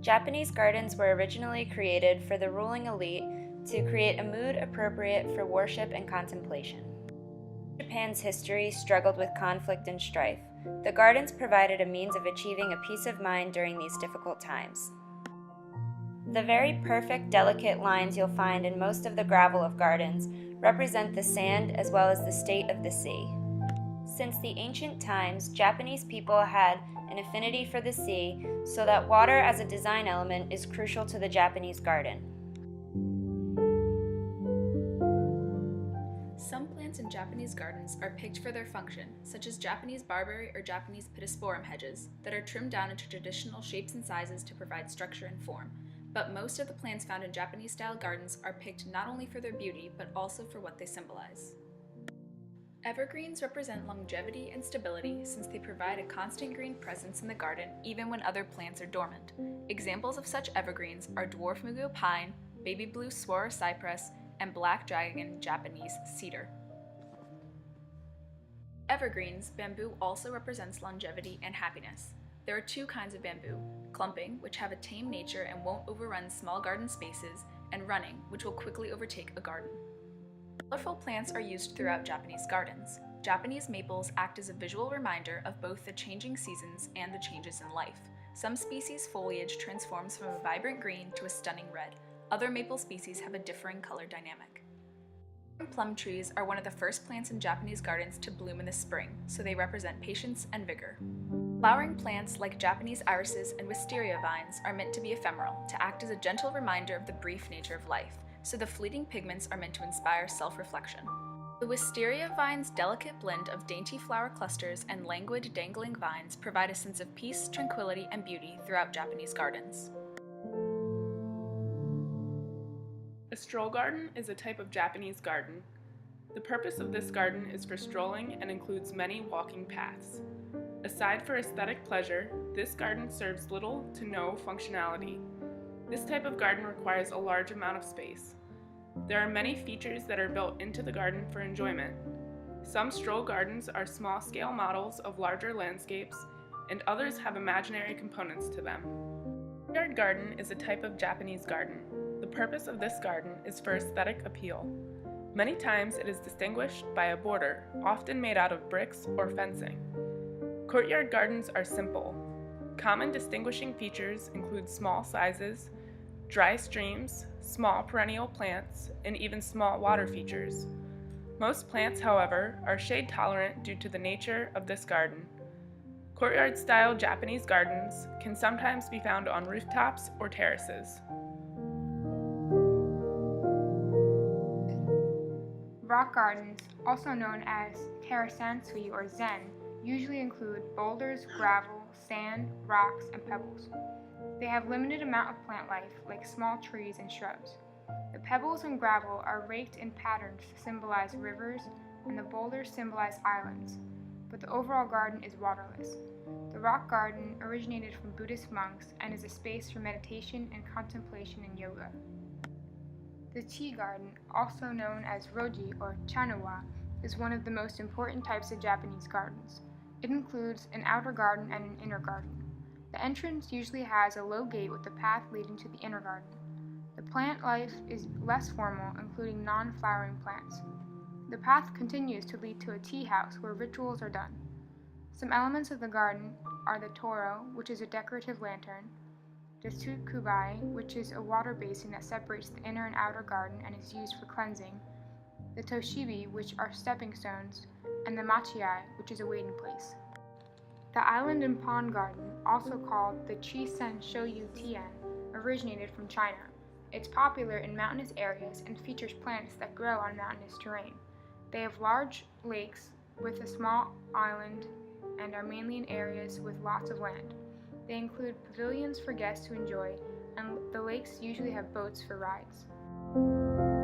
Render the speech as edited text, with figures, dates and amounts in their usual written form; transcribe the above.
Japanese gardens were originally created for the ruling elite to create a mood appropriate for worship and contemplation. Japan's history struggled with conflict and strife. The gardens provided a means of achieving a peace of mind during these difficult times. The very perfect, delicate lines you'll find in most of the gravel of gardens represent the sand as well as the state of the sea. Since the ancient times, Japanese people had an affinity for the sea, so that water as a design element is crucial to the Japanese garden. Some plants in Japanese gardens are picked for their function, such as Japanese barberry or Japanese pittosporum hedges, that are trimmed down into traditional shapes and sizes to provide structure and form. But most of the plants found in Japanese-style gardens are picked not only for their beauty, but also for what they symbolize. Evergreens represent longevity and stability since they provide a constant green presence in the garden even when other plants are dormant. Examples of such evergreens are dwarf mugo pine, baby blue saguaro cypress, and black dragon Japanese cedar. Evergreens, bamboo also represents longevity and happiness. There are two kinds of bamboo: clumping, which have a tame nature and won't overrun small garden spaces, and running, which will quickly overtake a garden. Colorful plants are used throughout Japanese gardens. Japanese maples act as a visual reminder of both the changing seasons and the changes in life. Some species' foliage transforms from a vibrant green to a stunning red. Other maple species have a differing color dynamic. Plum trees are one of the first plants in Japanese gardens to bloom in the spring, so they represent patience and vigor. Flowering plants like Japanese irises and wisteria vines are meant to be ephemeral, to act as a gentle reminder of the brief nature of life, so the fleeting pigments are meant to inspire self-reflection. The wisteria vine's delicate blend of dainty flower clusters and languid, dangling vines provide a sense of peace, tranquility, and beauty throughout Japanese gardens. A stroll garden is a type of Japanese garden. The purpose of this garden is for strolling and includes many walking paths. Aside for aesthetic pleasure, this garden serves little to no functionality. This type of garden requires a large amount of space. There are many features that are built into the garden for enjoyment. Some stroll gardens are small-scale models of larger landscapes, and others have imaginary components to them. A courtyard garden is a type of Japanese garden. The purpose of this garden is for aesthetic appeal. Many times it is distinguished by a border, often made out of bricks or fencing. Courtyard gardens are simple. Common distinguishing features include small sizes, dry streams, small perennial plants, and even small water features. Most plants, however, are shade tolerant due to the nature of this garden. Courtyard-style Japanese gardens can sometimes be found on rooftops or terraces. Rock gardens, also known as terrasansui or zen, usually include boulders, gravel, sand, rocks, and pebbles. They have limited amount of plant life, like small trees and shrubs. The pebbles and gravel are raked in patterns to symbolize rivers, and the boulders symbolize islands, but the overall garden is waterless. The rock garden originated from Buddhist monks and is a space for meditation and contemplation and yoga. The tea garden, also known as roji or chanawa, is one of the most important types of Japanese gardens. It includes an outer garden and an inner garden. The entrance usually has a low gate with a path leading to the inner garden. The plant life is less formal, including non-flowering plants. The path continues to lead to a tea house where rituals are done. Some elements of the garden are the toro, which is a decorative lantern, the tsukubai, which is a water basin that separates the inner and outer garden and is used for cleansing, the toshibi, which are stepping stones, and the machiai, which is a waiting place. The island and pond garden, also called the Chisen Shoyu Tien, originated from China. It's popular in mountainous areas and features plants that grow on mountainous terrain. They have large lakes with a small island and are mainly in areas with lots of land. They include pavilions for guests to enjoy, and the lakes usually have boats for rides.